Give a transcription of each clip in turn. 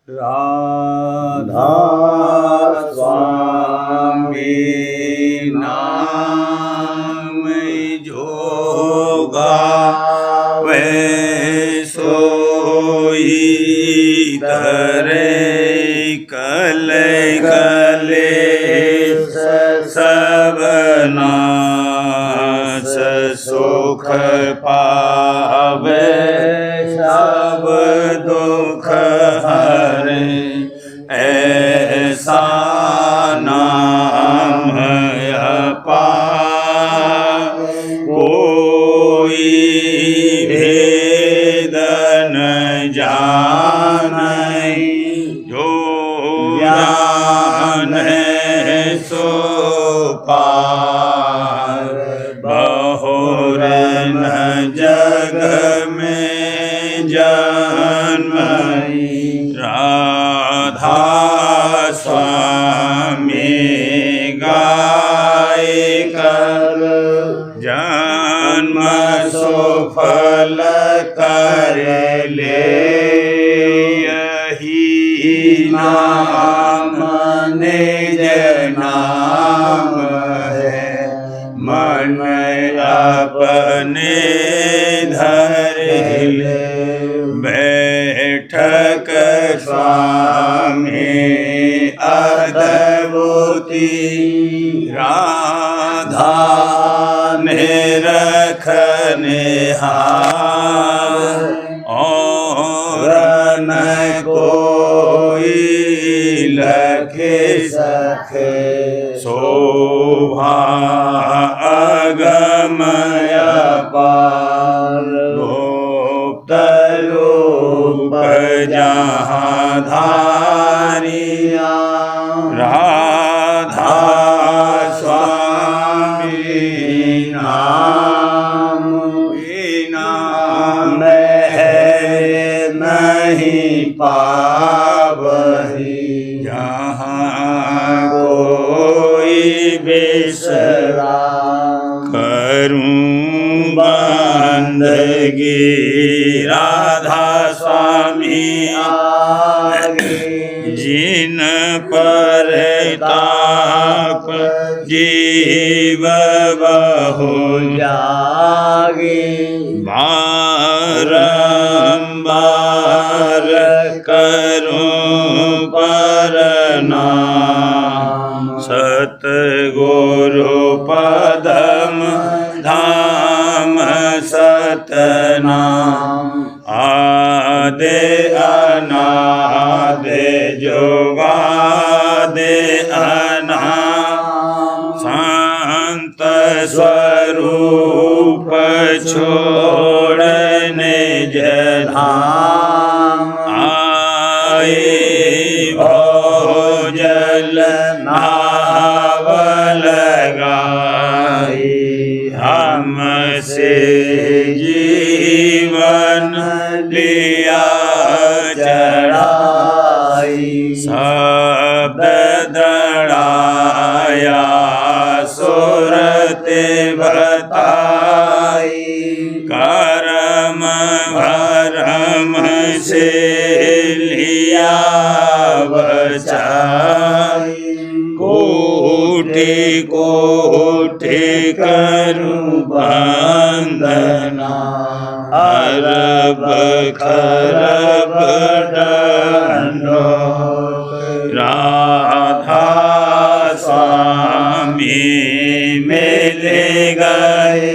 राधा स्वामी नाम जो गावे सोई तरे कले कले सब नाश सुख पावे सब दुख हरे ऐसा नाम अपार कोई भेद न जाने जो जाने सो पार बहुर न जग में जन्मई राधा स्वामी गाय कर जन्म सुफल कर ले यही नाम निज नाम है मन अपने धर ले बैठक स्वामी अद्भुति राधा ने रखने हार और न कोई लखे सखे शोभा अगमय पार गुप्त रूप जहाँ धारिया राधा स्वामी नाम बिना नहीं पावही जहाँ कोई बिसरा करूं बंदगी राधा स्वामी आगे जिन पर ताप जीव बहु जागे बारंबार करूं प्रणाम सतगुरु पदम धाम सतनाम आदे अनादे जोगादे अनाम संत स्वरूप छोड़ने धाम आए भोजल नाव लगाई हमसे जीवन लिया चढ़ाई शब्द दड़ाया सुरते बताई कर्म भरम से लिया बचाई कोटि कोटि करूं वंदना अरब खरब दंडो राधा स्वामी मिले गए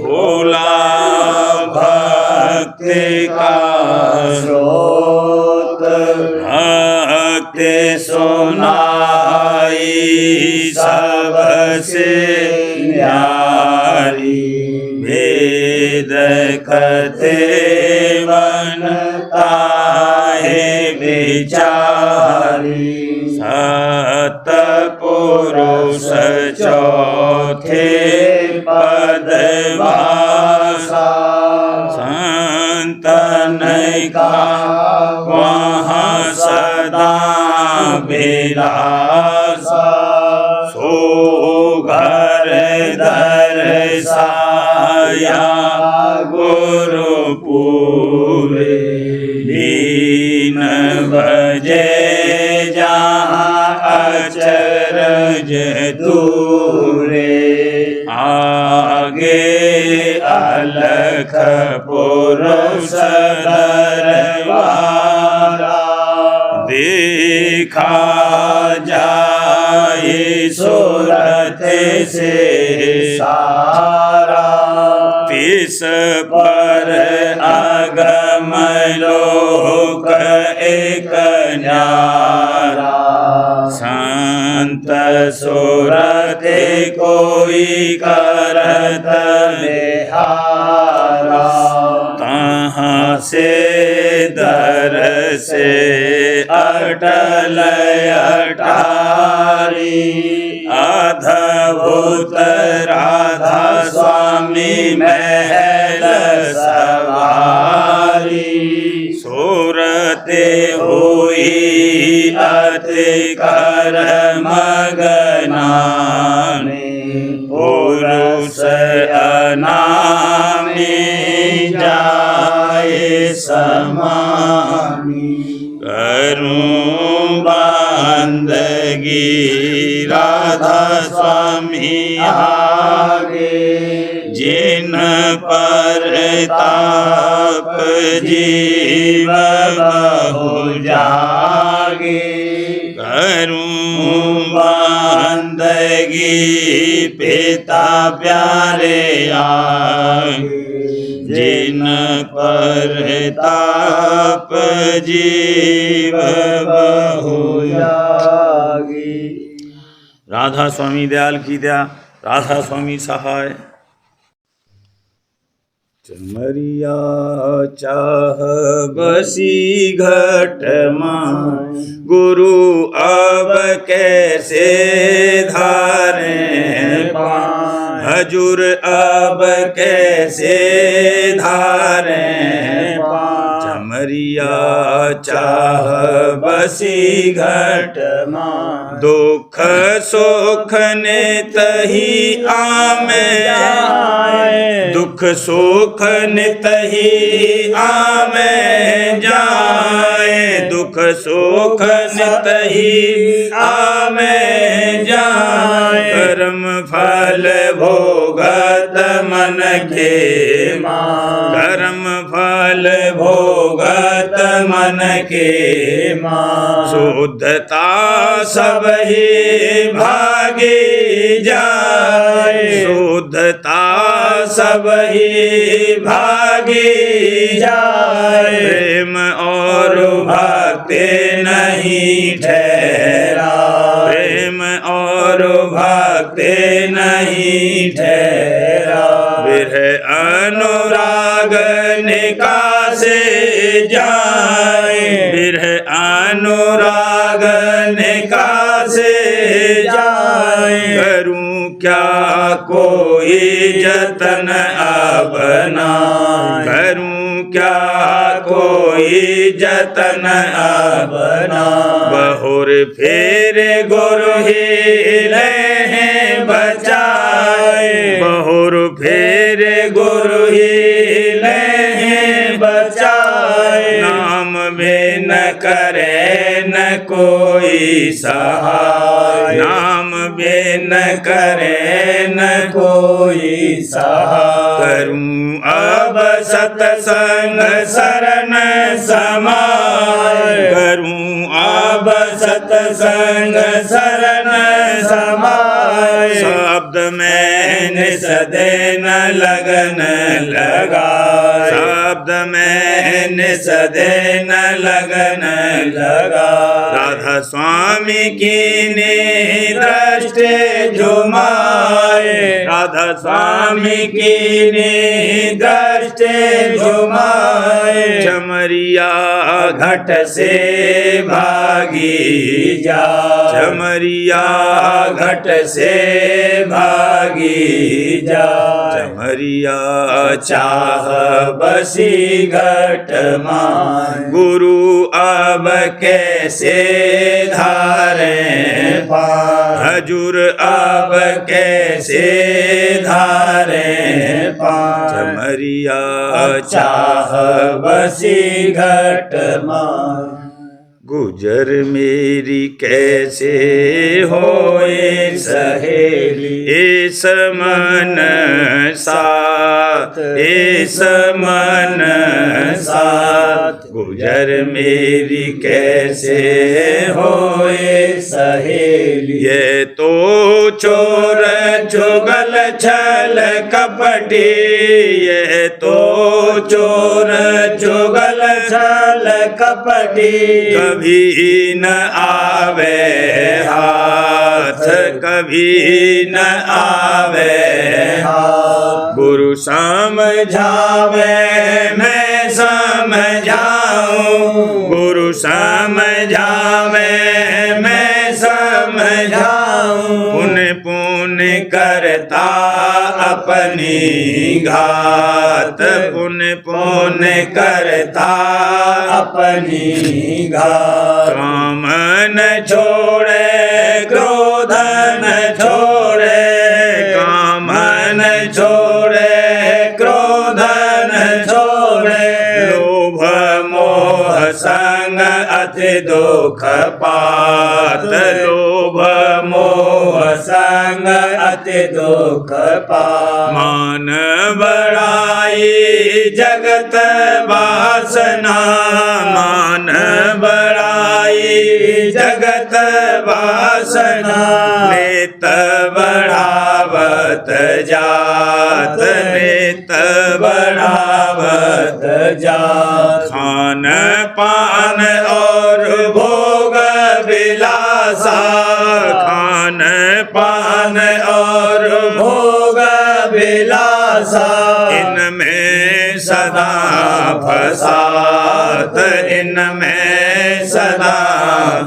भोला भक्ति का स्रोत भक्ति सुनाई सबसे न्यारी वेद कथे बनता है विचारी सतपुरुष चौथे पदवासा संतन का वहाँ सदा विलासा सो घर दर्शाया गुरु पूरे दीन भजे जहाँ अचरज दूरे आगे अलख पुरुष दरबारा देखा जाए सूरत से सारा तिस पर अगम लोक एक न्यारा संत सूरत कोई करत बिहारा तहाँ से दर से अटल अटारी अद्भुत राधा स्वामी महल सवारी सूरते हुई अति कर मगनामी पुरुष अनामी जाए समामी करूं बंदगी राधा स्वामी आगे जिन पर ताप जीव बहु जागे करूं बंदगी पिता प्यारे आगे जिन पर ताप जीव बहु जागे। राधा स्वामी दयाल की दया, राधा स्वामी सहाय। चमरिया चाह बसी घट मान गुरु अब कैसे धारे पान हजूर अब कैसे धारे पान चमरिया चाह बसी घट मान दुख सुख ने तही आमे जाए दुख सुख नित ही आमे जाए दुख सुख नित ही आमे जाए कर्म फल भोगत मन के मान कर्म फल भोगत मन के मान शुद्धता सब ही भागी जाए शुद्धता सब ही भागी जाए प्रेम और भक्ति नहीं ठहरा प्रेम और भक्ति नहीं ठहरा विरह अनुराग निकासे जाए विरह अनुराग निकासे जाए करूं क्या कोई जतन अपना करूं क्या कोई जतन अपना बहुर फेर गुरु ही ले हैं बचाए बहुर फेर गुरु ही ले हैं बचाए नाम में न करे न कोई सहाय नाम में न करे न कोई सहाय करूं अब सतसंग शरण समाय करूं अब सतसंग शरण समाय शब्द में निसदेन लगन लगा शब्द में निसदेन लगन लगा राधा स्वामी की दृष्टि झुमाए राधा स्वामी की दृष्टि झुमाए चमरिया घट से भागी जा चमरिया घट से भागी जा चमरिया चाह बसी घट मान गुरु अब कैसे धारे पार हजूर अब कैसे धारे पान चमरिया चाह बसी घट मान गुजर मेरी कैसे होए सहेली इस मन साथ इस मन साथ गुजर मेरी कैसे होए सहेली ये तो चोर चुगल छल कपटी ये तो चोर चुगल छल कपटी कभी न आवे हाथ कभी न आवे हाथ गुरु समझावे मैं समझाऊं गुरु समझावे मैं समझाऊं पुण्य पुण्य करता अपनी घात पुण्य पुण्य करता अपनी घात काम न छोड़े क्रोध न छोड़े काम न छोड़े क्रोध न छोड़े लोभ मोह संग अति दुख पात लोभ मोह संग अति दुख पात मान बड़ाई जगत वासना मान बड़ाई जगत वासना नित बढ़ावत जात नित बढ़ावत जात खान पान और भोग विलासा खान पान और भोग विलासा इनमें सदा फसात इनमें सदा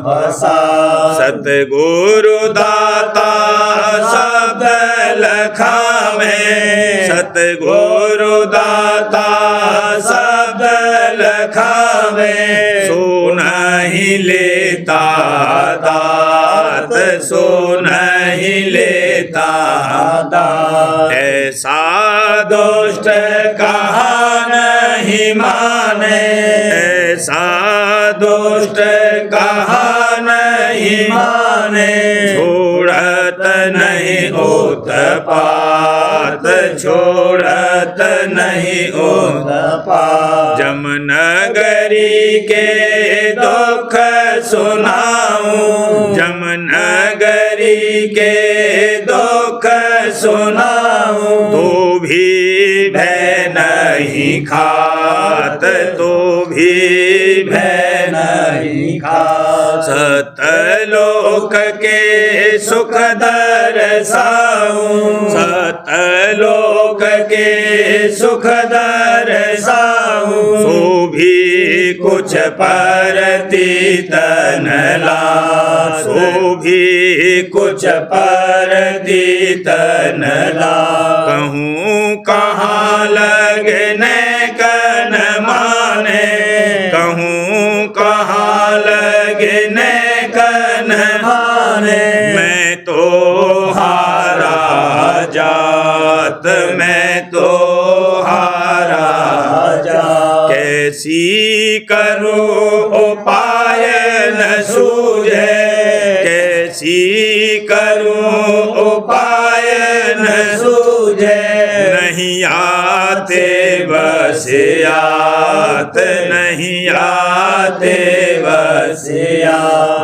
फसात सतगुरु दाता शब्द लखावे सतगुरु दाता शब्द लखावे सो नहीं लेता दात सो नहीं लेता दात ऐसा दुष्ट कहा नहीं माने ऐसा दुष्ट कहा नहीं माने छोड़त नहीं उत्पात छोड़त नहीं उत्पात जमनगरी के दुख सुनाऊं जमनगरी के दुख सुनाऊं तो भी भय नहीं खात तो भी भय नहीं खात सतलोक के सुख दर्शाऊं सतलोक के सुख दर्शाऊं सो भी कुछ परतीत न ला सो भी कुछ परतीत न ला कहूँ कहाँ लगने कन माने कहूँ कहाँ लगने कन माने मैं तो हारा जात मैं तो हारा जात कैसी करूँ उपाय न सूझे कैसी करूँ उपाय न सूझे नहीं आते बस आत नहीं आते बस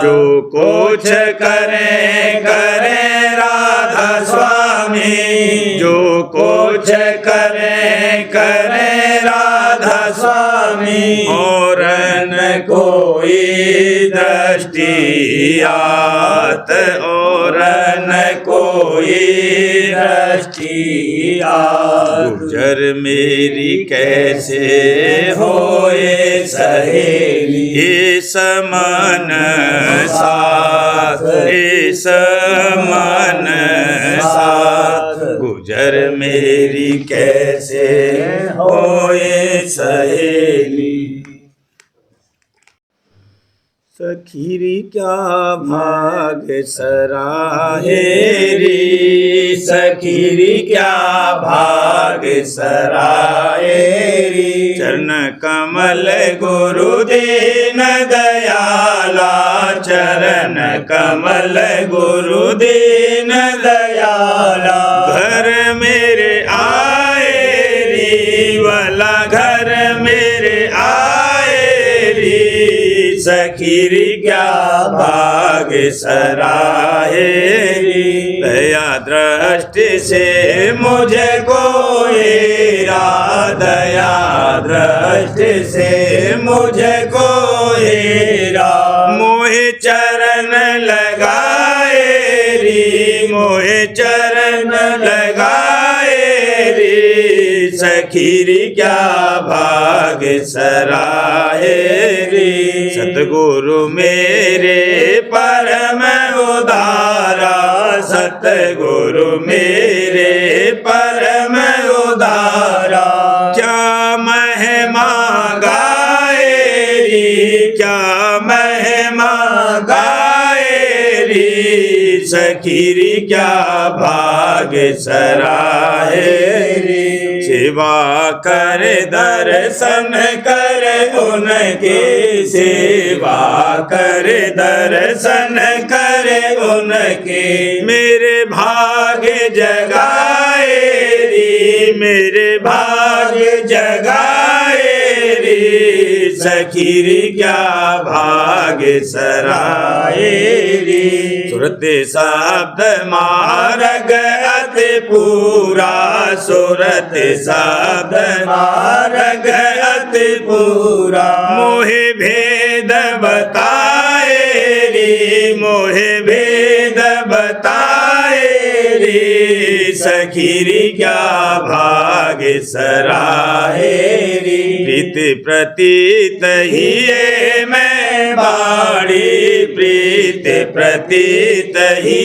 जो कुछ करें करें राधा स्वामी जो कुछ करें करें राधा स्वामी और न कोई दृष्टि आत और न कोई दृष्टि आत गुजर मेरी कैसे होए सहेली इस मन साथ इस मन साथ गुजर मेरी कैसे होए सहेली। सखीरी क्या भाग सराहे री, सखीरी क्या भाग सराहे री। चरण कमल गुरु दीन दयाला, चरण कमल गुरु दीन दयाला। घर मेरे आए री वाला, घर मेरे आए री। सखीरी क्या भाग सराहे री। दया दृष्टि से मुझे कोएरा, दया दृष्टि से मुझे कोएरा। मोहे चरण लगाए री, मोहे चरण लगाए री। सखीरी क्या भाग सराहे री। सतगुरु मेरे परम उदारा, सतगुरु मेरे परम उदारा। क्या महिमा गाए री, क्या महिमा गाए री। सखीरी क्या भाग सराहे री। सेवा कर दर्शन कर उनके, सेवा कर दर्शन कर उनके। मेरे भाग जगाए री, मेरे भाग जगाए री। सखीरी क्या भाग सराहे री। सुरत शब्द मार्ग अति पूरा, सुरत शब्द मार्ग अति पूरा। मोहे भेद बताए री, मोहे भेद बताए री। सखीरी क्या भाग सराहे री। प्रीति प्रतीत ही मैं बाड़ी, प्रीति प्रतीत ही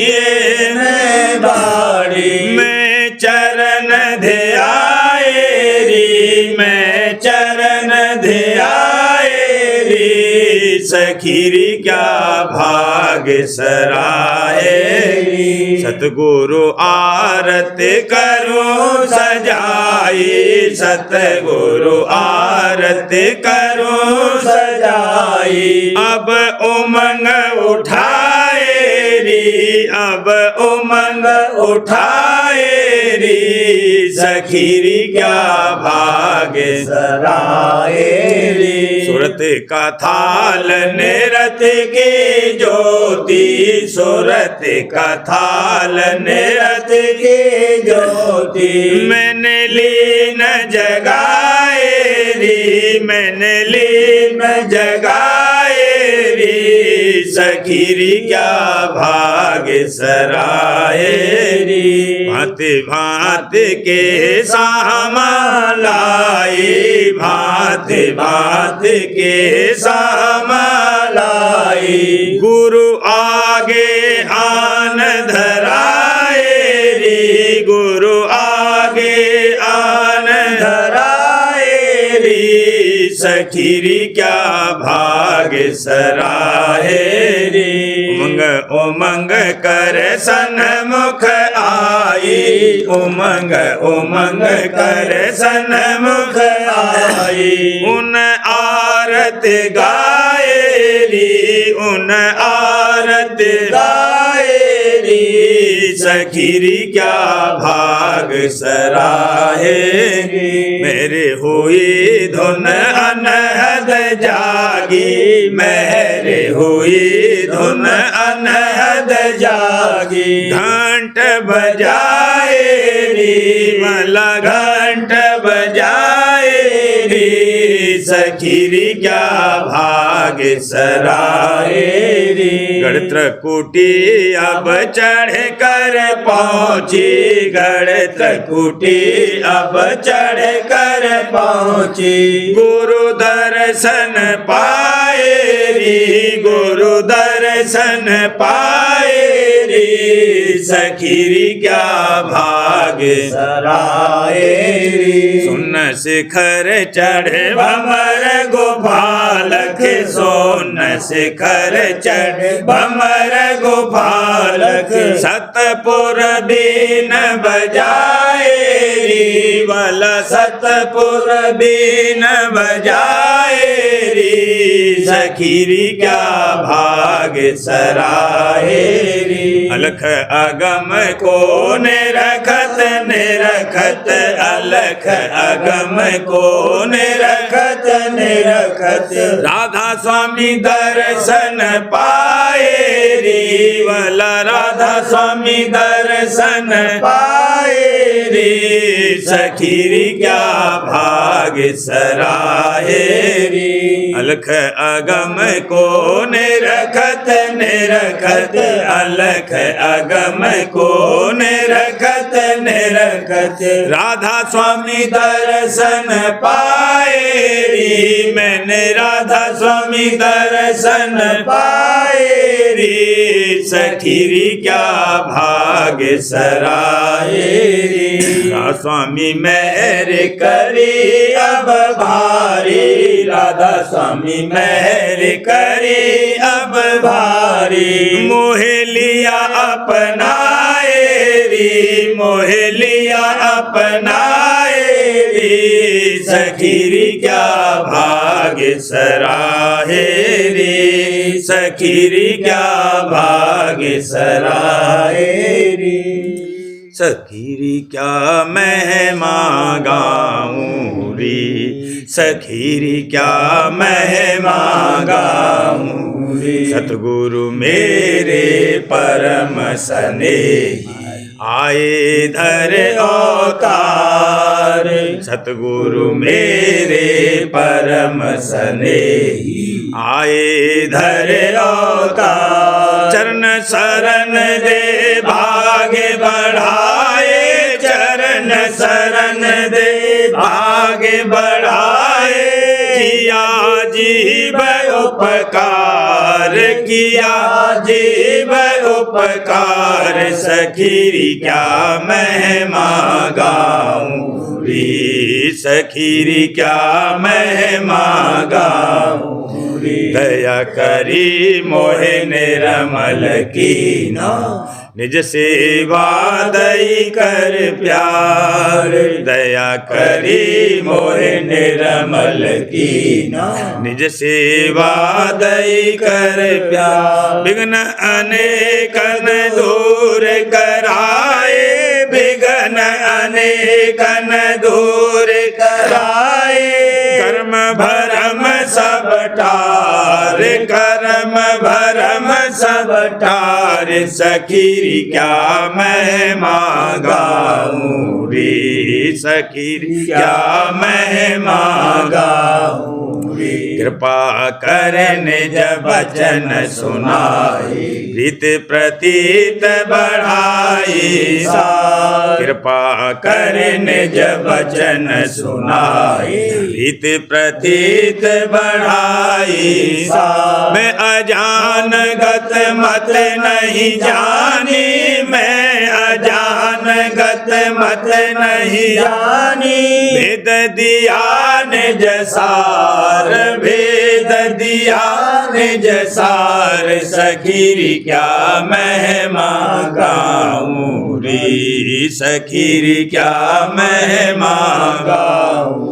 मैं बाड़ी। मैं चरण ध्याए री, मैं चरण ध्याए री। सखीरी क्या भाग सराहे री। सतगुरु आरत करूं सजाई, सतगुरु आरत करूं सजाई। अब उमंग उठाए री, अब उमंग उठाए री। सखीरी क्या भाग सराहे री। सुरत का थाल निरत की ज्योति, सुरत का थाल निरत की ज्योति। मैंने लीन जगाए री, मैंने लीन जगाए री। सखीरी क्या भाग सराहे री। भांति भांति के सामा लाई, भांति भांति के सामा लाई। गुरु आगे आन धराए री, गुरु आगे आन धराए री। सखीरी क्या भाग सराहे री। उमंग उमंग कर सन्मुख आई, उमंग उमंग कर सन्मुख आई। उन आरत गाए री, उन आरत गाए री। सखीरी क्या भाग सराहे री। मेरे हुई धुन अनहद जागी, मेरे हुई धुन अनहद जागी। घंट बजाए री, मला घंट बजाए री। सखीरी क्या भाग सराहे री। गढ़त्रकुटी अब चढ़ कर पहुँची, गढ़त्रकुटी अब चढ़ कर पहुँची। गुरु दर्शन पाए री, गुरु दर्शन पाए री। सखीरी क्या भाग सराए री। सुन शिखर चढ़े भमर गोपालक, सोन शिखर चढ़े भमर गोपालक, सतपुर बीन बजाए री, वाला सतपुर बीन बजाए री। सखीरी क्या भाग सराहे री। अलख अगम को निरखत निरखत, अलख अगम को निरखत निरखत, राधा स्वामी दर्शन पाए री, वाला राधा स्वामी दर्शन पाए री। सखीरी क्या भाग सराहे री। अलख अगम को निरखत निरखत, अलख अगम को निरखत निरखत, राधा स्वामी दर्शन पाए री। मैंने राधा स्वामी दर्शन पाए री। सखीरी क्या भाग सराए री। स्वामी मेहर करी अब भारी, राधा स्वामी मेहर करी अब भारी। मोह लिया अपनाए री, मोह लिया अपनाए री। सखीरी क्या भाग सराहे री। सखीरी क्या भाग सराहे री। सखीरी क्या महिमा गाऊं री। सखीरी क्या महिमा गाऊं री। सतगुरु मेरे परम स्नेही आए धर अवतार। सतगुरु मेरे परम स्नेही आए धर अवतार। चरण शरण दे भाग्य बढ़ाए, चरण शरण दे भाग्य बढ़ाए। किया जीव उपकार, किया जीव उपकार। सखीरी क्या महिमा गाऊं री। सखीरी क्या महिमा गाऊं री। दया करी मोहे निर्मल कीना, निज सेवा दई कर प्यार। दया करी मोहे निर्मल कीना, निज सेवा दई कर प्यार। विघ्न अनेकन दूर कराए, विघ्न अनेकन दूर कराए। कर्म भरम सब टार, कर्म भरम सब टार। सखीरी क्या महिमा गाऊं री। सखीरी क्या महिमा गाऊं री। कृपा करने जब वचन सुनाई, प्रीत प्रतीत बढ़ाई सा। कृपा करने जब वचन सुनाई, प्रीत प्रतीत बढ़ाई सा। मैं अजान गत मत नहीं जानी, मैं अजान गत मत नहीं जानी। भेद दिया निज सार, भेद दिया निज सार। सखीरी क्या महिमा गाऊं री। सखीरी क्या महिमा गाऊं।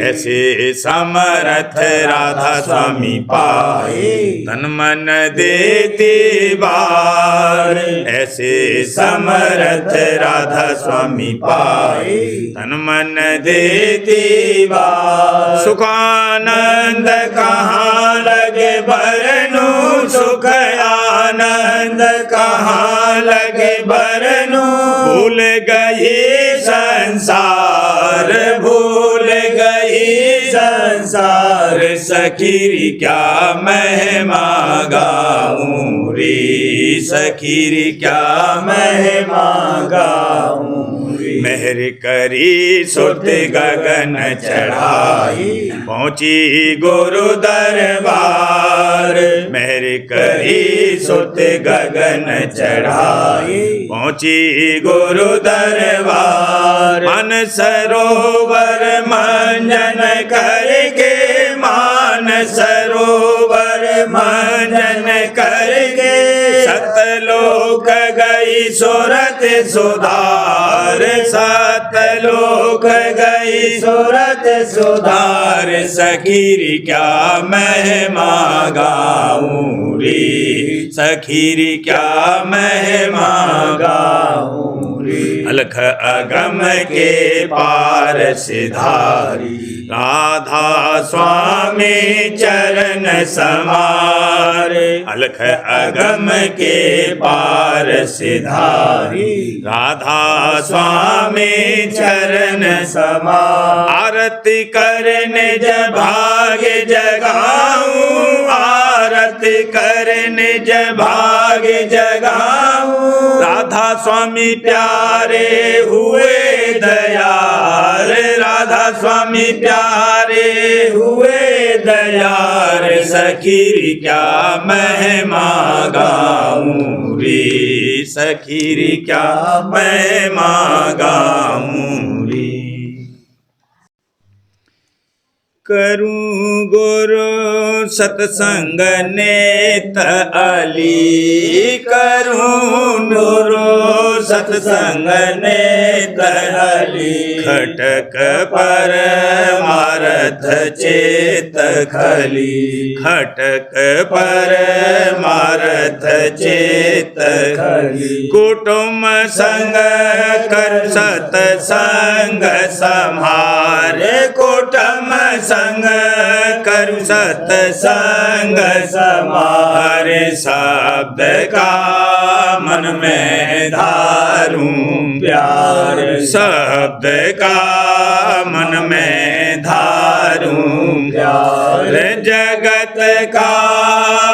ऐसे समर्थ राधा स्वामी पाए, तन मन देती बार। ऐसे समर्थ राधा स्वामी पाए, तन मन देती बार। सुखानंद कहाँ लगे बरनू, सुख आनंद कहाँ लगे बरनू। भूल गई संसार, भूल गई संसार। सखीरी क्या महिमा गाऊं री। सखीरी क्या महिमा गाऊं री। मेहर करी सुत गगन चढ़ाई, पहुंची गुरु दरबार। मेहर एक ही सुत गगन चढ़ाई, पहुंची गुरु दरबार। मन सरोवर मंजन करके, मान सरोवर मंजन करके, सतलोक गई सूरत सुधार, सतलोक गई सूरत सुधार। सखीरी क्या महिमा गाऊं रे, सखीरी क्या महिमा गाऊं रे। अलख अगम के पार सिधारी, राधा स्वामी चरण समारे। अलख अगम के पार सिधारी, राधा स्वामी चरण समारे। आरती करने जब भाग जगाऊं, आरती करने जब भाग जगाऊं, राधा स्वामी प्यारे हुए दयार, राधा स्वामी प्यारे हुए दयार। सखीरी क्या महिमा गाऊं रे, सखीरी क्या महिमा गाऊं रे। करूं गुरु सत्संग नेत अली, करूं गुरु सत्संग नेत अली। खटक पर मारथ चेत खली, खटक पर मारथ चेत खली। कुटुंब संग कर सत्संग सम्हारे, कुटुंब संग करु सत्संग समारे। शब्द का मन में धारूं प्यार, शब्द का मन में धारूं प्यार। जगत का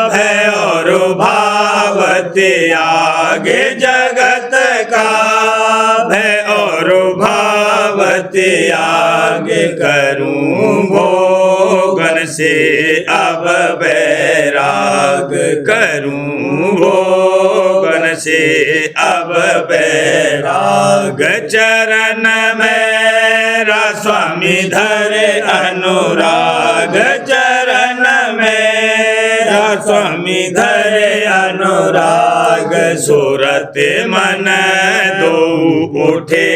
भय और भाव त्यागे, जगत का भय और भाव त्यागे। करूं भोगन से अब बैराग, करूं भोगन से अब बैराग। चरण मेरा स्वामी धरे अनुराग, चरण मेरा स्वामी धरे अनुराग। सूरत मन दो उठे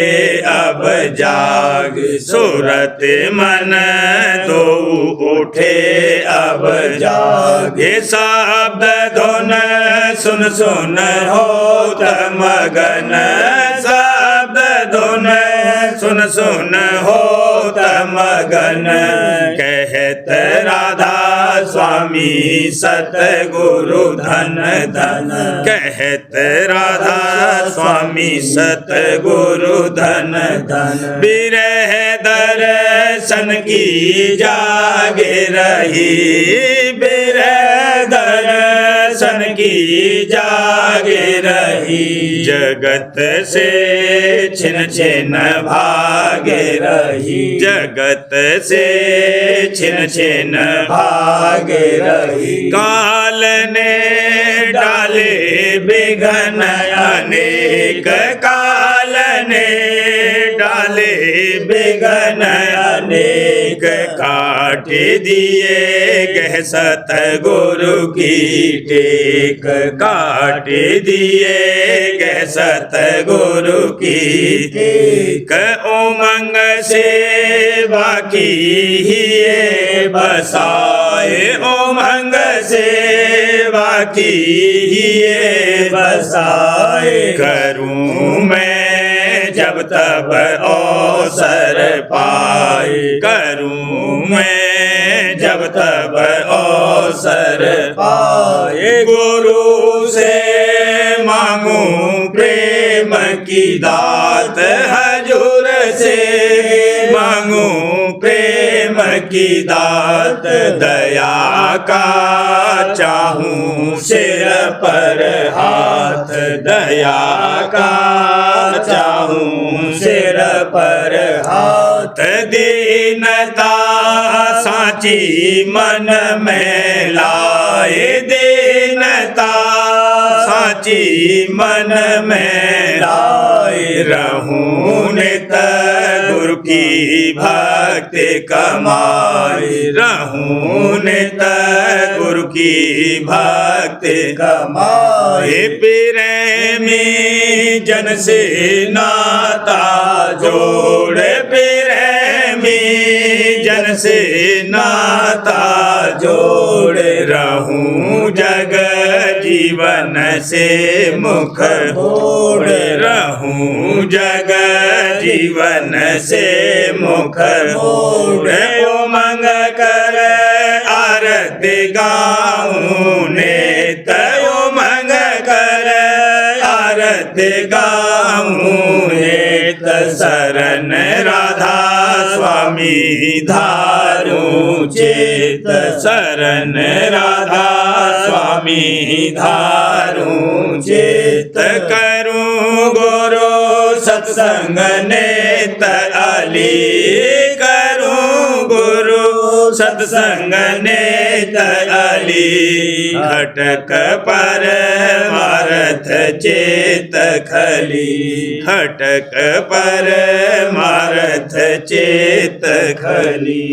अब जाग, सूरत मन दो उठे अब जाग। ये शब्द धुन सुन सुन होत मगन, शब्द धुन सुन सुन होत मगन। कहत राधा स्वामी सतगुरु धन धन, कहत राधा स्वामी सतगुरु धन धन। बिरह दर्शन की जागे रही, बिरह दर्शन की जागे रही। जगत से छिन छिन भागे रही, जगत से छिन छिन भागे रही। काल ने डाले बिघन अनेक, काल ने डाले बिघन अनेक। काट दिए गह सतगुरु की टेक, काट दिए गह सतगुरु की टेक। उमंग से बाकी ही बसाए, उमंग से बाकी ही बसाए। करूं मैं जब तब अवसर पाए, करूं मैं जब तब अवसर पाए। गुरु से मांगूं प्रेम की दात, हजूर से मांगूं प्रेम की दात। दया का चाहूं सिर पर हाथ, दया का चाहूं सिर पर हाथ। दीनता साची मन में लाए, दीनता साची मन में लाए रहूं नित गुरु की भक्ति कमाए रहूं नित गुरु की भक्ति कमाए प्रेमी जन से नाता जोड़े प्रेमी जन से नाता जोड़े रहूं जग जीवन से मुख मोड़े रहूं जग जीवन से मुख मोड़े उमंग कर आरती गाऊं नेत उमंग कर आरती गाऊं नेत शरण राधा स्वामी धारूं चेत शरण राधा स्वामी धारूं चेत करूं गुरु सत्संग नेत अली करूं गुरु सत्संग नेत अली खटक पर मारथ चेत खली खटक पर मारथ चेत खली।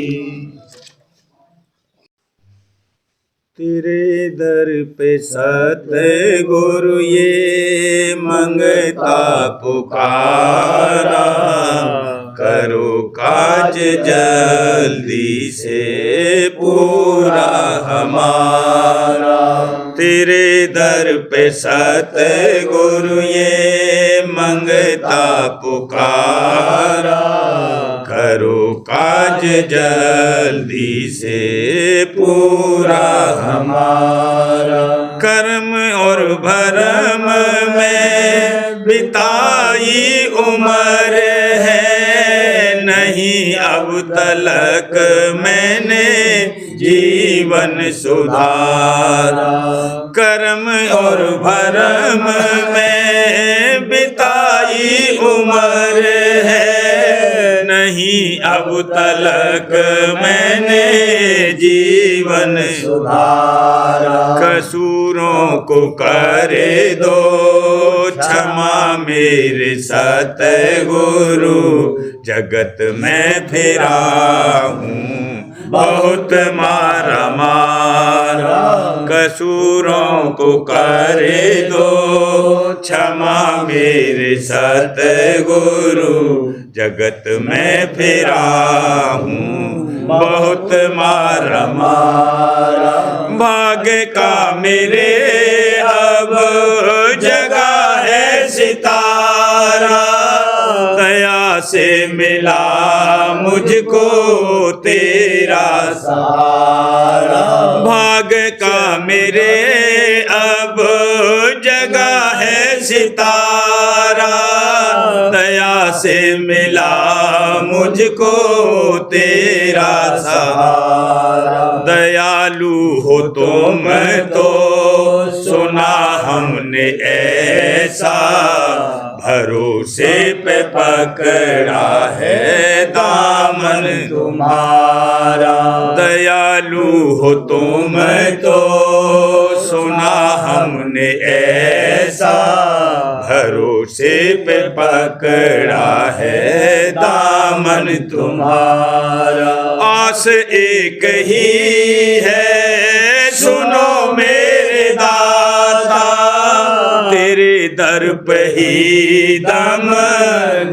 तेरे दर पे सतगुरु ये मंगता पुकारा करो काज जल्दी से पूरा हमारा। तेरे दर पे सतगुरु ये मंगता पुकारा करो काज जल्दी से पूरा हमारा। कर्म और भरम में बिताई उम्र है नहीं अब तलक मैंने जीवन सुधारा। कर्म और भरम में बिताई उम्र है नहीं अब तलक मैंने जीवन सुधारा। कसूरों को करे दो क्षमा मेरे सतगुरु जगत में फिरा हूँ बहुत मारा मारा। कसूरों को करे दो क्षमा मेरे सतगुरु जगत में फिरा हूँ बहुत मारा मारा। भाग्य का मेरे अब जगा है सितारा दया से मिला मुझको तेरा सहारा। भाग्य का मेरे अब जगा है सितारा दया से मिला मुझको तेरा सहारा। दयालु हो तुम तो सुना हमने ऐसा भरोसे पे पकड़ा है दामन तुम्हारा। दयालु हो तुम तो सुना हमने ऐसा भरोसे पे पकड़ा है दामन तुम्हारा। आस एक ही है सुनो मेरे दाता तेरे दर पे ही दम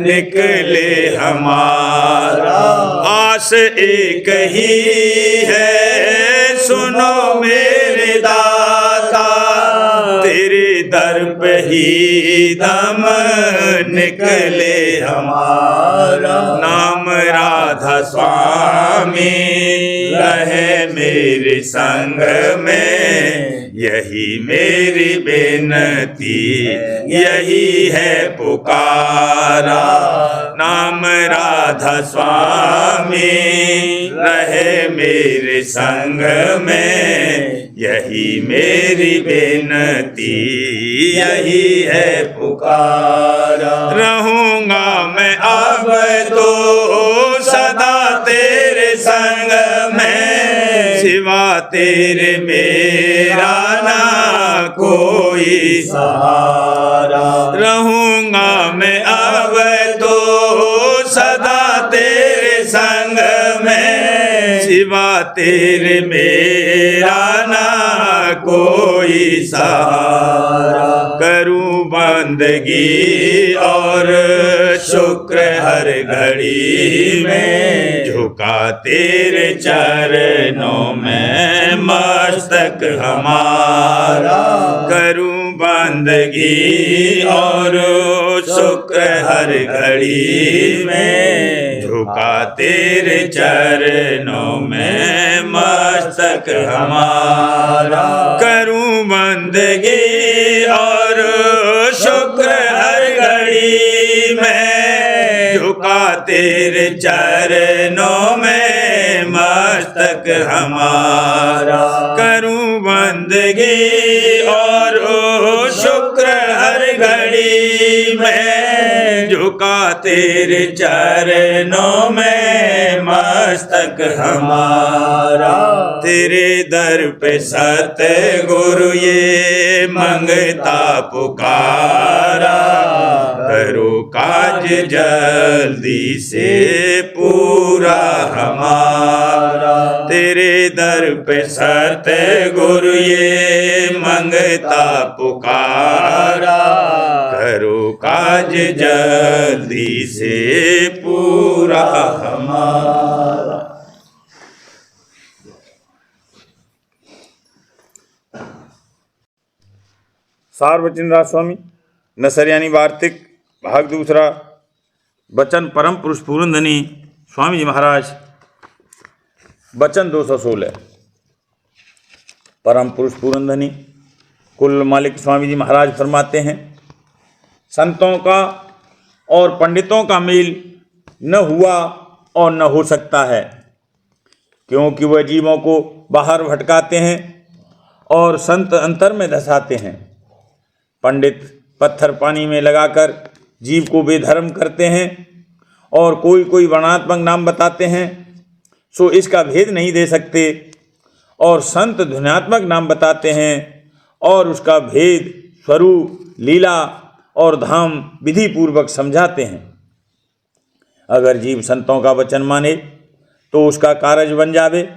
निकले हमारा। आस एक ही है सुनो मेरे दाता तेरे दर पे ही दम निकले हमारा। नाम राधा स्वामी रहे मेरे संग में यही मेरी बेनती यही है पुकारा। नाम राधा स्वामी रहे मेरे संग में यही मेरी बेनती यही है पुकारा। रहूंगा मैं अब तो सदा तेरे संग में सिवा तेरे मेरा ना कोई सहारा। रहूंगा मैं अब तो सदा तेरे संग में, सिवा तेरे मेरा ना कोई सहारा। करूं बंदगी और शुक्र हर घड़ी में, झुका तेरे चरणों में मस्तक हमारा। करूं बंदगी और शुक्र हर घड़ी में, झुका तेरे चरणों में मस्तक हमारा। करूं बंदगी और शुक्र हर घड़ी में, झुका तेरे चरणों में मस्तक हमारा। करूं बंदगी और शुक्र हर घड़ी में, झुका तेरे चरणों में मस्तक हमारा। तेरे दर पे सतगुरु ये मंगता पुकारा, करो काज जल्दी से पूरा हमारा। तेरे दर पे सतगुरु ये मंगता पुकारा, करो काज जल्दी से पूरा हमारा। सार वचनदास स्वामी नसरियानी वार्तिक भाग दूसरा। वचन परम पुरुष पूरनधनी स्वामी जी महाराज। वचन 216। परम पुरुष पूरनधनी कुल मालिक स्वामी जी महाराज फरमाते हैं, संतों का और पंडितों का मेल न हुआ और न हो सकता है, क्योंकि वह जीवों को बाहर भटकाते हैं और संत अंतर में धसाते हैं। पंडित पत्थर पानी में लगाकर जीव को बेधर्म करते हैं और कोई कोई वर्णात्मक नाम बताते हैं, सो इसका भेद नहीं दे सकते, और संत ध्वन्यात्मक नाम बताते हैं और उसका भेद स्वरूप, लीला और धाम विधि पूर्वक समझाते हैं। अगर जीव संतों का वचन माने तो उसका कारज बन जावे,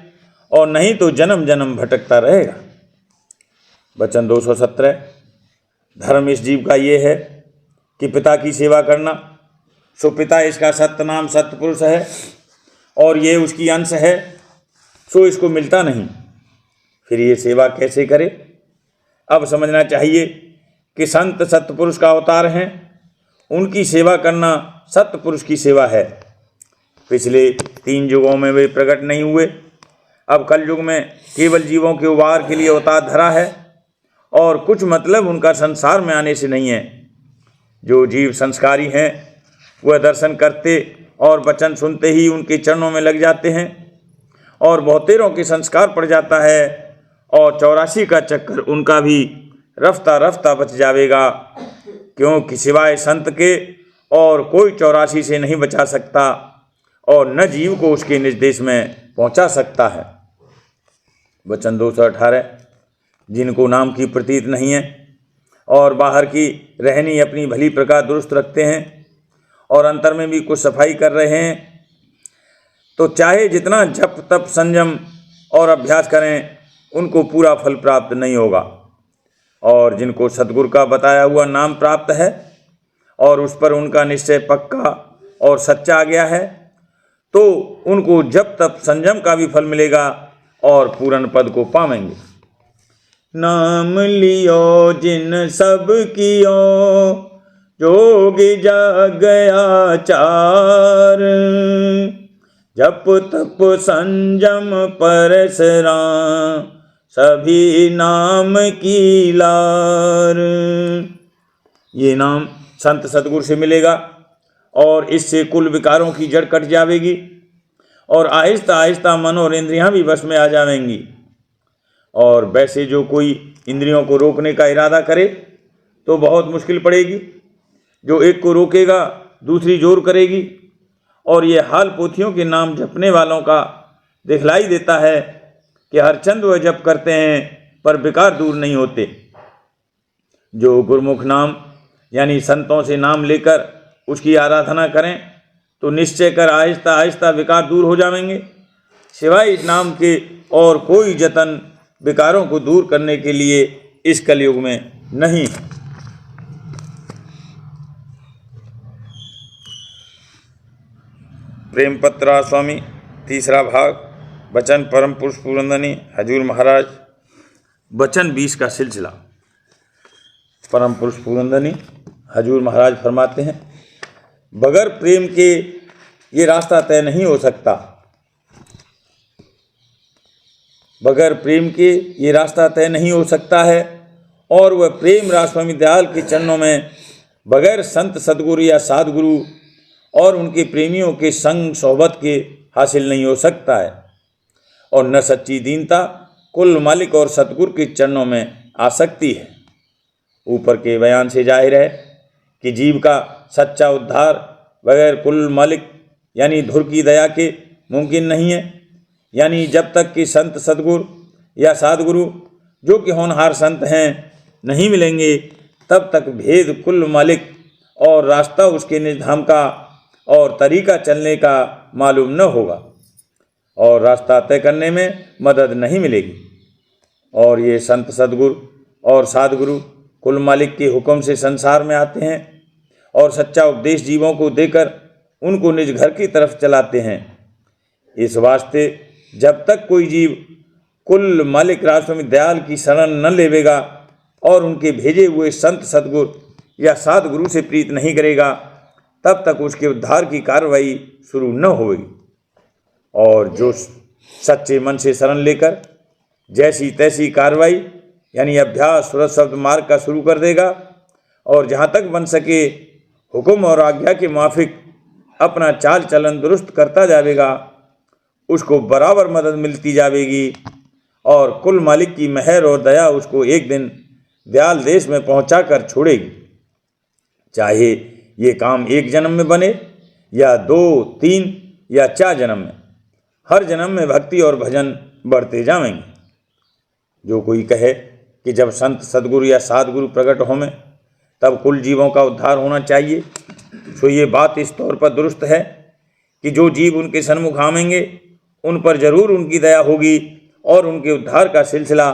और नहीं तो जन्म जन्म भटकता रहेगा। वचन 217। धर्म इस जीव का ये है कि पिता की सेवा करना, सो पिता इसका सत्य नाम सत्य पुरुष है और ये उसकी अंश है, सो इसको मिलता नहीं। फिर ये सेवा कैसे करे? अब समझना चाहिए कि संत सत्य पुरुष का अवतार हैं, उनकी सेवा करना सत्य पुरुष की सेवा है। पिछले 3 युगों में वे प्रकट नहीं हुए, अब कल युग में केवल जीवों के उबार के लिए अवतार धरा है, और कुछ मतलब उनका संसार में आने से नहीं है। जो जीव संस्कारी हैं वह दर्शन करते और वचन सुनते ही उनके चरणों में लग जाते हैं, और बहुतेरों के संस्कार पड़ जाता है, और 84 का चक्कर उनका भी रफ्ता रफ्ता बच जाएगा, क्योंकि सिवाय संत के और कोई 84 से नहीं बचा सकता, और न जीव को उसके निर्देश में पहुंचा सकता है। वचन 218। जिनको नाम की प्रतीत नहीं है और बाहर की रहनी अपनी भली प्रकार दुरुस्त रखते हैं और अंतर में भी कुछ सफाई कर रहे हैं, तो चाहे जितना जप तप संयम और अभ्यास करें, उनको पूरा फल प्राप्त नहीं होगा। और जिनको सद्गुरु का बताया हुआ नाम प्राप्त है और उस पर उनका निश्चय पक्का और सच्चा आ गया है, तो उनको जप तप संयम का भी फल मिलेगा और पूर्ण पद को पावेंगे। नाम लियो जिन सब कियो, जोगी जग आचार, जप तप संयम परशुराम, सभी नाम की लार। ये नाम संत सतगुरु से मिलेगा और इससे कुल विकारों की जड़ कट जाएगी, और आहिस्ता आहिस्ता मन और इंद्रियां भी वश में आ जाएंगी। और वैसे जो कोई इंद्रियों को रोकने का इरादा करे तो बहुत मुश्किल पड़ेगी। जो एक को रोकेगा दूसरी जोर करेगी, और ये हाल पोथियों के नाम जपने वालों का दिखलाई देता है कि हर चंद वह जप करते हैं पर विकार दूर नहीं होते। जो गुरुमुख नाम यानी संतों से नाम लेकर उसकी आराधना करें तो निश्चय कर आहिस्ता आहिस्ता विकार दूर हो जाएंगे। सिवाय इस नाम के और कोई जतन विकारों को दूर करने के लिए इस कलयुग में नहीं। प्रेम पत्रा स्वामी तीसरा भाग वचन परम पुरुष पुरंदनी हजूर महाराज। वचन 20 का सिलसिला। परम पुरुष पुरंदनी हजूर महाराज फरमाते हैं, बगैर प्रेम के ये रास्ता तय नहीं हो सकता। बगैर प्रेम के ये रास्ता तय नहीं हो सकता है और वह प्रेम राजस्वामी दयाल के चरणों में बगैर संत सदगुरु या साधगुरु और उनके प्रेमियों के संग सोहबत के हासिल नहीं हो सकता है। और न सच्ची दीनता कुल मालिक और सतगुरु के चरणों में आ सकती है। ऊपर के बयान से जाहिर है कि जीव का सच्चा उद्धार बगैर कुल मालिक यानी धुर की दया के मुमकिन नहीं है। यानी जब तक कि संत सदगुरु या साधगुरु जो कि होनहार संत हैं नहीं मिलेंगे तब तक भेद कुल मालिक और रास्ता उसके निधाम का और तरीका चलने का मालूम न होगा और रास्ता तय करने में मदद नहीं मिलेगी। और ये संत सदगुरु और साधगुरु कुल मालिक के हुक्म से संसार में आते हैं और सच्चा उपदेश जीवों को देकर उनको निज घर की तरफ चलाते हैं। इस वास्ते जब तक कोई जीव कुल मालिक राजस्वामी दयाल की शरण न लेवेगा और उनके भेजे हुए संत सदगुरु या साधगुरु से प्रीत नहीं करेगा तब तक उसके उद्धार की कार्रवाई शुरू न होगी। और जो सच्चे मन से शरण लेकर जैसी तैसी कार्रवाई यानी अभ्यास सुरत शब्द मार्ग का शुरू कर देगा और जहाँ तक बन सके हुक्म और आज्ञा के माफिक अपना चाल चलन दुरुस्त करता जाएगा, उसको बराबर मदद मिलती जाएगी और कुल मालिक की मेहर और दया उसको एक दिन दयाल देश में पहुँचा कर छोड़ेगी। चाहे ये काम एक जन्म में बने या 2, 3 या 4 जन्म में, हर जन्म में भक्ति और भजन बढ़ते जाएंगे। जो कोई कहे कि जब संत सदगुरु या साधगुरु प्रकट हों में तब कुल जीवों का उद्धार होना चाहिए, तो ये बात इस तौर पर दुरुस्त है कि जो जीव उनके सन्मुख आवेंगे उन पर जरूर उनकी दया होगी और उनके उद्धार का सिलसिला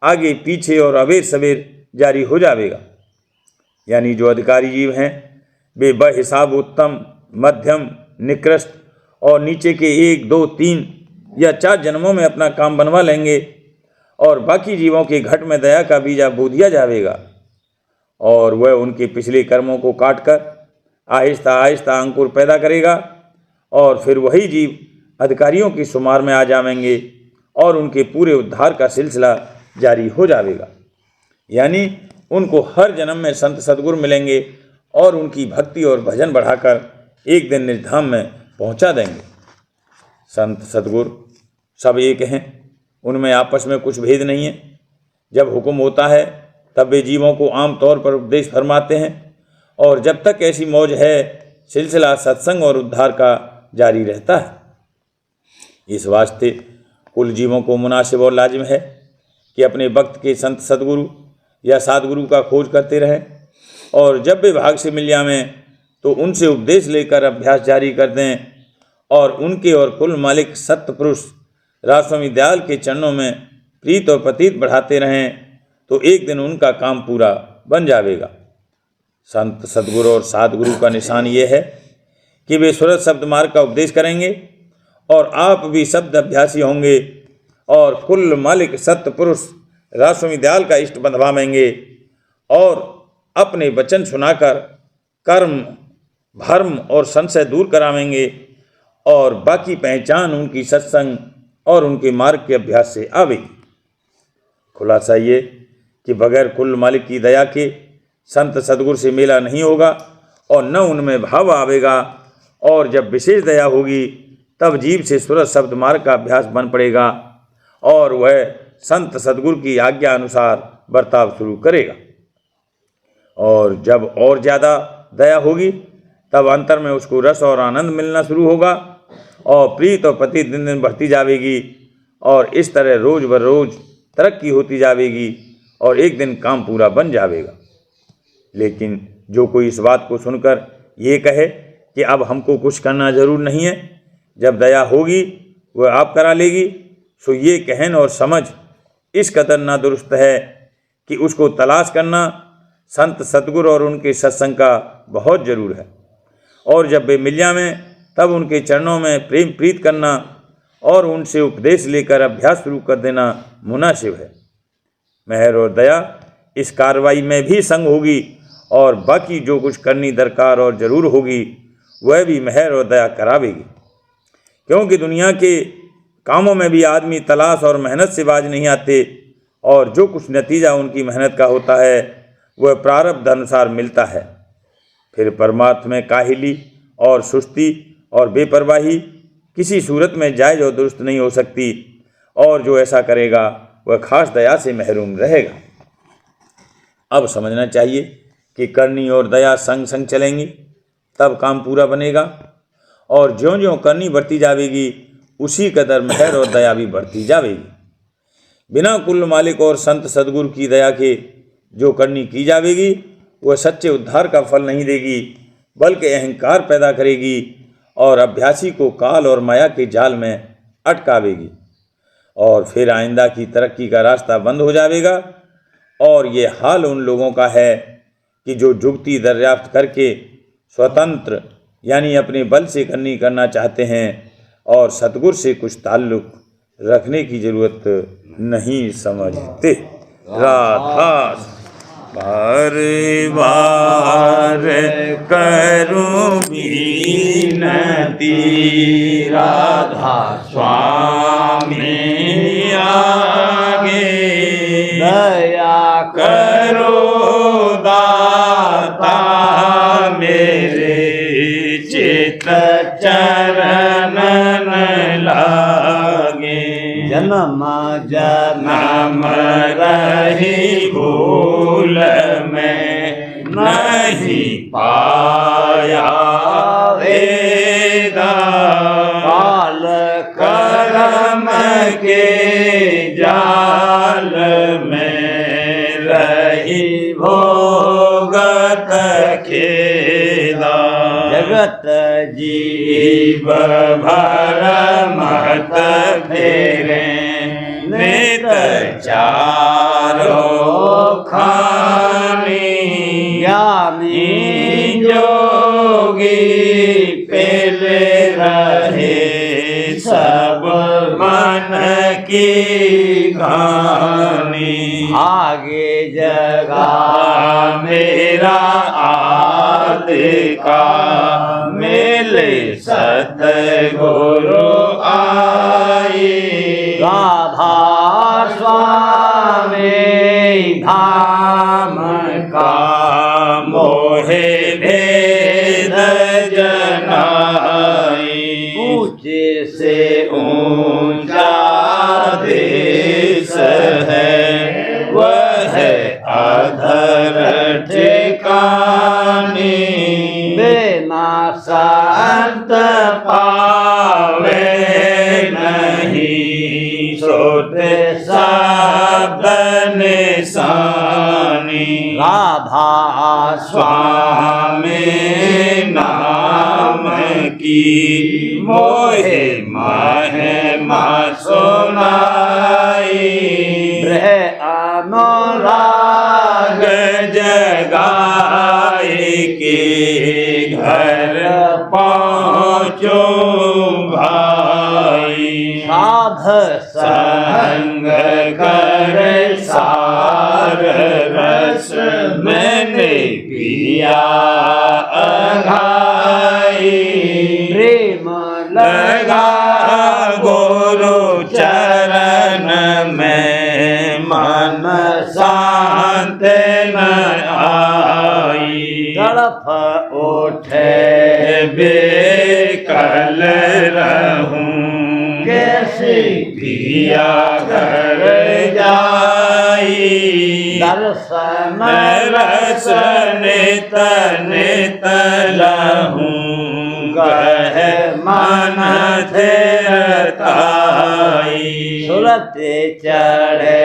आगे पीछे और अबेर सबेर जारी हो जाएगा। यानी जो अधिकारी जीव हैं वे बेहिसाब उत्तम, मध्यम, निकृष्ट और नीचे के 1, 2, 3 या 4 जन्मों में अपना काम बनवा लेंगे और बाकी जीवों के घट में दया का बीजा बो दिया जाएगा और वह उनके पिछले कर्मों को काटकर आहिस्ता आहिस्ता अंकुर पैदा करेगा और फिर वही जीव अधिकारियों की शुमार में आ जाएंगे और उनके पूरे उद्धार का सिलसिला जारी हो जाएगा। यानी उनको हर जन्म में संत सदगुरु मिलेंगे और उनकी भक्ति और भजन बढ़ाकर एक दिन निर्धाम में पहुंचा देंगे। संत सदगुरु सब एक हैं, उनमें आपस में कुछ भेद नहीं है। जब हुक्म होता है तब वे जीवों को आम तौर पर उपदेश फरमाते हैं और जब तक ऐसी मौज है सिलसिला सत्संग और उद्धार का जारी रहता है। इस वास्ते कुल जीवों को मुनासिब और लाजिम है कि अपने वक्त के संत सदगुरु या साधगुरु का खोज करते रहें और जब वे भाग से मिल जाएं तो उनसे उपदेश लेकर अभ्यास जारी कर दें और उनके और कुल मालिक सत्य पुरुष राजस्वामी दयाल के चरणों में प्रीत और प्रतीत बढ़ाते रहें तो एक दिन उनका काम पूरा बन जाएगा। संत सदगुरु और साधगुरु का निशान ये है कि वे सुरत शब्द मार्ग का उपदेश करेंगे और आप भी शब्द अभ्यासी होंगे और कुल मालिक सत्य पुरुष राजस्वामी दयाल का इष्ट बंधवाएंगे और अपने वचन सुनाकर कर्म, भर्म और संशय दूर करावेंगे और बाकी पहचान उनकी सत्संग और उनके मार्ग के अभ्यास से आवेगी। खुलासा ये कि बगैर कुल मालिक की दया के संत सदगुरु से मेला नहीं होगा और न उनमें भाव आवेगा और जब विशेष दया होगी तब जीव से सुरत शब्द मार्ग का अभ्यास बन पड़ेगा और वह संत सदगुरु की आज्ञा अनुसार बर्ताव शुरू करेगा। और जब और ज़्यादा दया होगी तब अंतर में उसको रस और आनंद मिलना शुरू होगा और प्रीत और प्रति दिन दिन बढ़ती जाएगी और इस तरह रोज ब रोज तरक्की होती जाएगी और एक दिन काम पूरा बन जाएगा। लेकिन जो कोई इस बात को सुनकर ये कहे कि अब हमको कुछ करना जरूर नहीं है, जब दया होगी वह आप करा लेगी, सो ये कहन और समझ इस कदर ना दुरुस्त है कि उसको तलाश करना संत सतगुरु और उनके सत्संग का बहुत जरूर है। और जब वे मिल जावें तब उनके चरणों में प्रेम प्रीत करना और उनसे उपदेश लेकर अभ्यास शुरू कर देना मुनासिब है। मेहर और दया इस कार्रवाई में भी संग होगी और बाकी जो कुछ करनी दरकार और ज़रूर होगी वह भी मेहर और दया करावेगी, क्योंकि दुनिया के कामों में भी आदमी तलाश और मेहनत से बाज नहीं आते और जो कुछ नतीजा उनकी मेहनत का होता है वह प्रारब्ध अनुसार मिलता है। फिर परमार्थ में काहिली और सुस्ती और बेपरवाही किसी सूरत में जायज और दुरुस्त नहीं हो सकती, और जो ऐसा करेगा वह खास दया से महरूम रहेगा। अब समझना चाहिए कि करनी और दया संग संग चलेंगी तब काम पूरा बनेगा, और ज्यों ज्यों करनी बढ़ती जाएगी उसी कदर मेहर और दया भी बढ़ती जाएगी। बिना कुल मालिक और संत सदगुरु की दया के जो करनी की जाएगी वह सच्चे उद्धार का फल नहीं देगी, बल्कि अहंकार पैदा करेगी और अभ्यासी को काल और माया के जाल में अटकावेगी, और फिर आइंदा की तरक्की का रास्ता बंद हो जाएगा। और ये हाल उन लोगों का है कि जो जुगती दरियाफ्त करके स्वतंत्र यानी अपने बल से करनी करना चाहते हैं और सतगुरु से कुछ ताल्लुक रखने की जरूरत नहीं समझते। राधा बार बार करूं विनती, राधा स्वामी आगे दया करो दाता मेरे चित चरण लागे। जन्म जन्म रही भूल में नहीं पाया वेदा, काल कर्म के जाल में रही भोगत खेदा। जगत जीव भर मत फेरे नित चारो खानी, ज्ञानी जोगी पेले रहे सब मन की घानी। आगे जगा मेरा आदि का मिले सतगुरु आई, राधा स्वामी धाम का मोहे भेद जनाई। ऊंचे से ऊंचा देश है वह अधर ठिकानी, बिना संत पावे नहीं सोते शब्द निशानी। राधा स्वामी नाम की मोहे महिमा सुनाई, गृह अनुराग जगाए के घर पहुँचो भाई। साध संग कर सार रस मैंने पिया अघाई, प्रेम लगा गुरु चरण में मन शांत न आई। तड़फ उठे बेकल रहूं कैसे पिया घर जाई, दर्शन रस नित नित लहूं कह मन थे सुरत चढ़े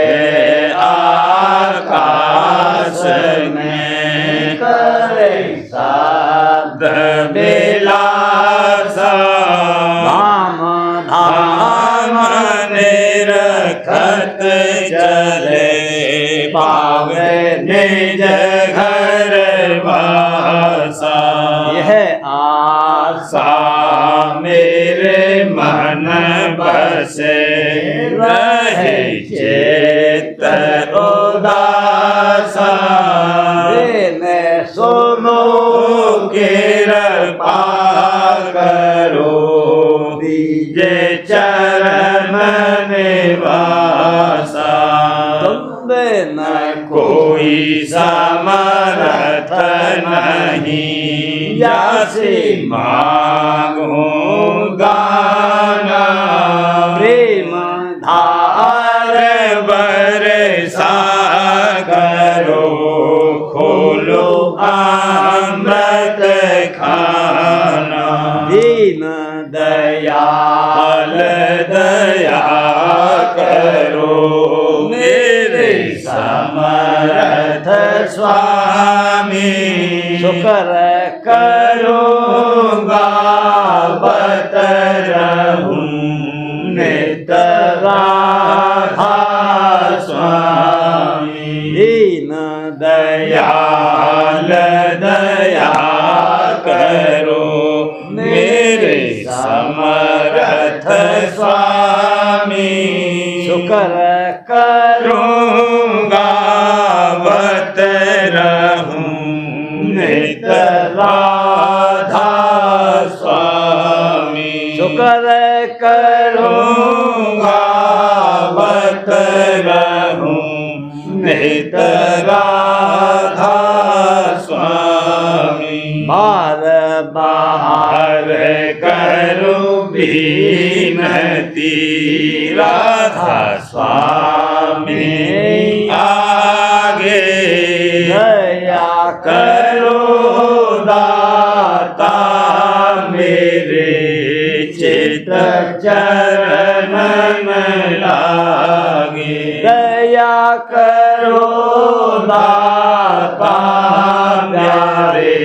आकाश में निज घर वासा। यह आशा मेरे मन बसे रहे चित्त उदासा। ने सुनो कृपा करो दीजे चरण निवासा। तुम न कोई समर्थ नहीं यासी मांगूं गाना। प्रेम धार बरसा करो खोलो अमृत खाना। दीन दयाल दया करो मेरे समर्थ स्वामी। शुक्र करूँगा बत रहूं नित राधा स्वामी। दीन दयाल दया करो मेरे समर्थ स्वामी। शुक्र करूँगा बत रहूं नित राधा स्वामी। शुक्र करूँगा बत रहूं नित राधा स्वामी। बार बार करूं विनती राधा स्वामी आगे। दया करो दाता मेरे चित चरण लागे। दया करो दाता प्यारे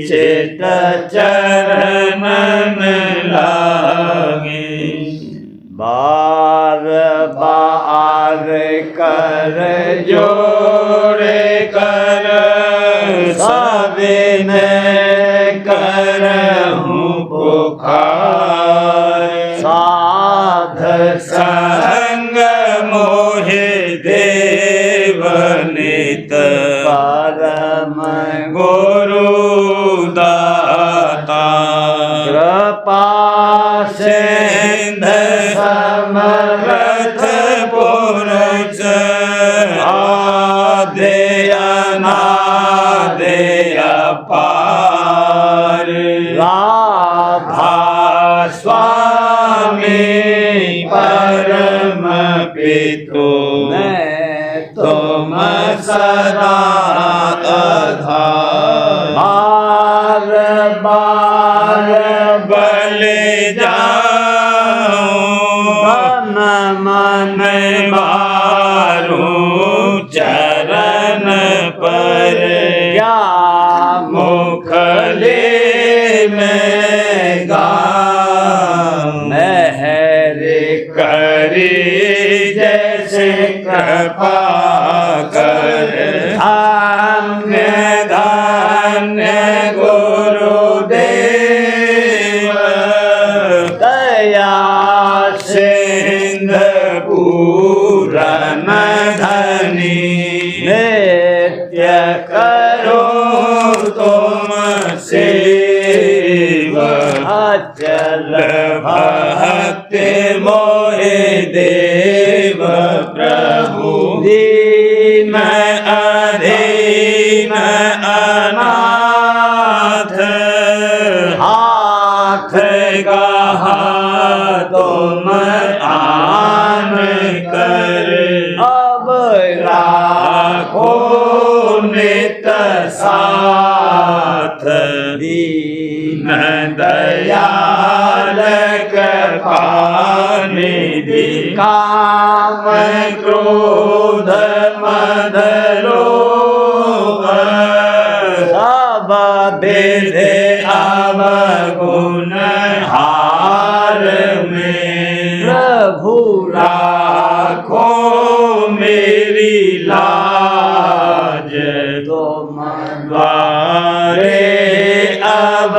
चित चरण लागे। बार बार कर जोड़े कर सविन करहूं पुकार। साध संग मोहे देवनित परम गुरु दाता। कृपा सिंध समर्थ पुरुष आद्य अनाद्य अपार। राधा स्वामी परम पितो तुम सदा आधार। बार बार बल जाऊं तन मन मारूं चरण पर। क्या मुखले में गाऊं मेहर करी जैसे कृपा कर। धन्य धन्य गुरुदेव दया सिंध पूरन धनी। नित्य करो तुम सेवा अचल भक्ति मोहे देव प्रभु। दीन अधीन अनाथ हाथ गहा तुम आन कर। अब राखो नित साथ दीन दयाल कृपानिधि। काम क्रोध मद लोभ सब विधि अवगुण हार में। प्रभु राखो मेरी लाज तुम द्वारे अब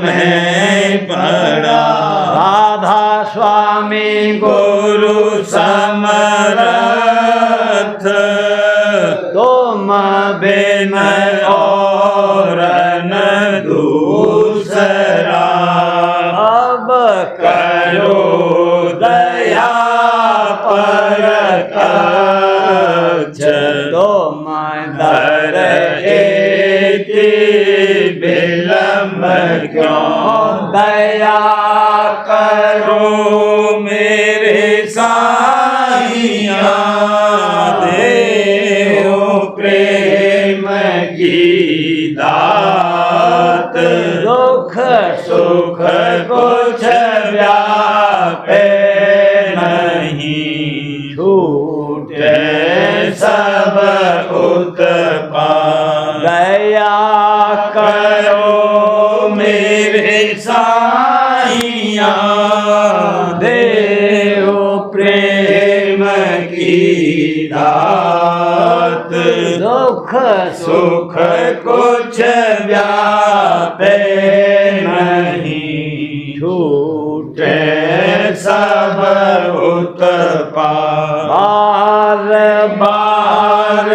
मैं पड़ा। राधा स्वामी गुरु समरथ तुम बिन और न दूसरा। अब करो दया पर कछ तुम दर एक विलम्ब क्यों। दया करो मेरे साहिया देओ प्रेम की दात। दुख सुख कुछ व्यापे नहीं छूटे सब उत्पात। दया करो मेरे साहिया देओ प्रेम की दात। दुख सुख कुछ व्यापे नहीं छूटे सब उत्पात। बार बार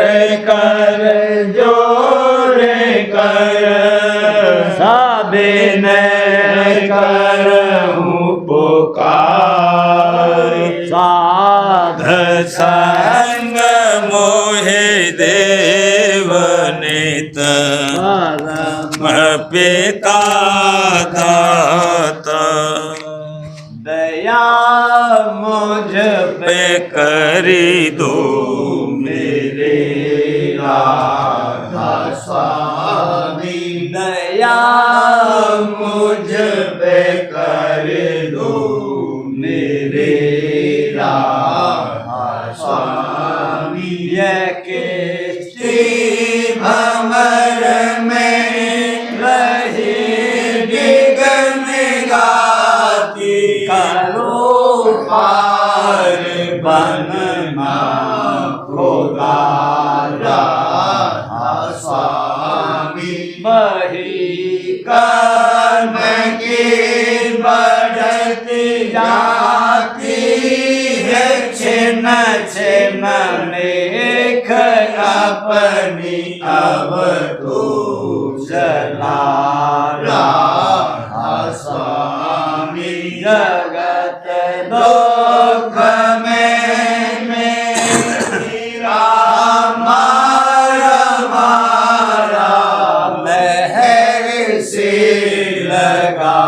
कर जोड़े कर सबिनय करहूँ पुकार। साध संग मोहे देव नित परम पिता दाता। दया मुझ पे करी दो मेरे राधा स्वामी। दया मुझ पे कर दो मेरे राधा स्वामी। ये किस्ती भंवर में रही डिगन गाती। करो पार बनना खुदा राधा स्वामी। बही कर्म की बढ़ती जाती है छिन छिन लेख अपनी अब तो चला राधा स्वामी। जगत दुख में मेरा मारा महर से लगा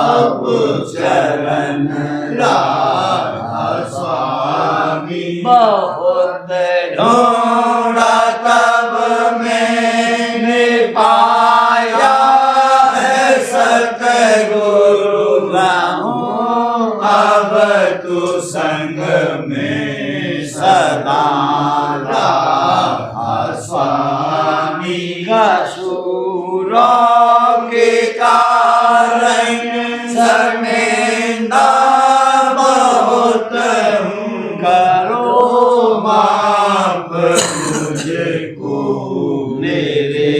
अब चरण राधा स्वामी। बहुत ढूंढा तब मैंने पाया है सतगुरु रहूं अब तू संग में सदा राधा स्वामी। कसूरों के कारण शर्मिंदा बहुत हूँ। करो माफ मुझको मेरे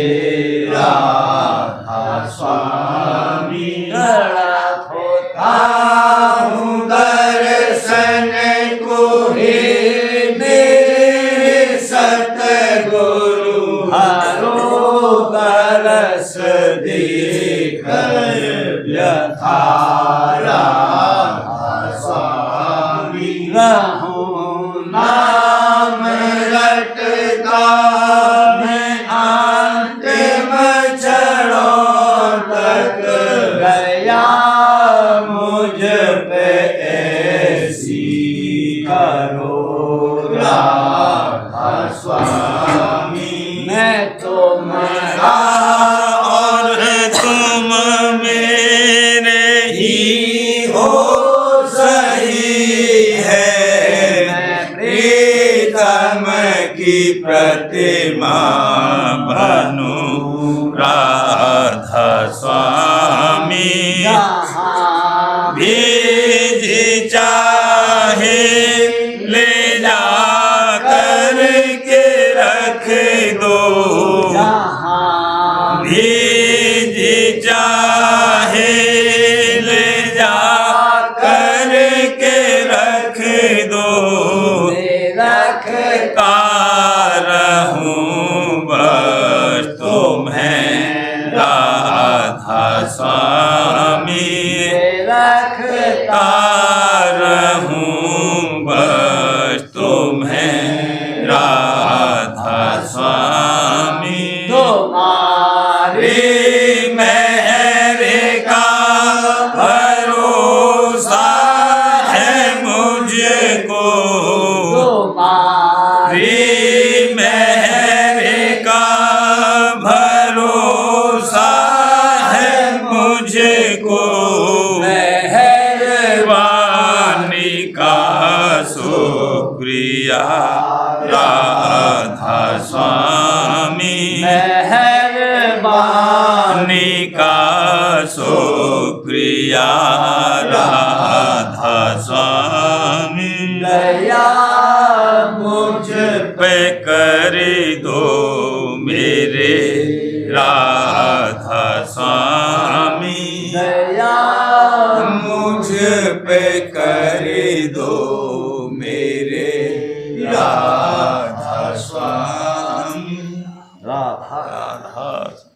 राधा स्वामी। होता हूँ दर्शन को ही मेरे सतगुरु हरो तरस देकर व्यथा राधा स्वामी। रहूं नाम रटता मैं अंतिम क्षणों तक। गया मुझ पे ऐसी करो राधा स्वामी। मैं तुम्हारा और तुम मेरे ही हो सही है। मैं प्रीतम की प्रतिमा बनूं राधा स्वामी। जहाँ भेज चाहे ले जा कर के रख दो स्वामी तुम्हारी मेहर का भरोसा है मुझको तुम्हारी मेहर का भरोसा है मुझको मेहरबानी का शुक्रिया राधा स्वामी मेहरबानी पानी का शुक्रिया राधा स्वामी दया मुझ पे कर दो मेरे राधा स्वामी दया मुझ पे कर दो मेरे राधा स्वामी राधा राधा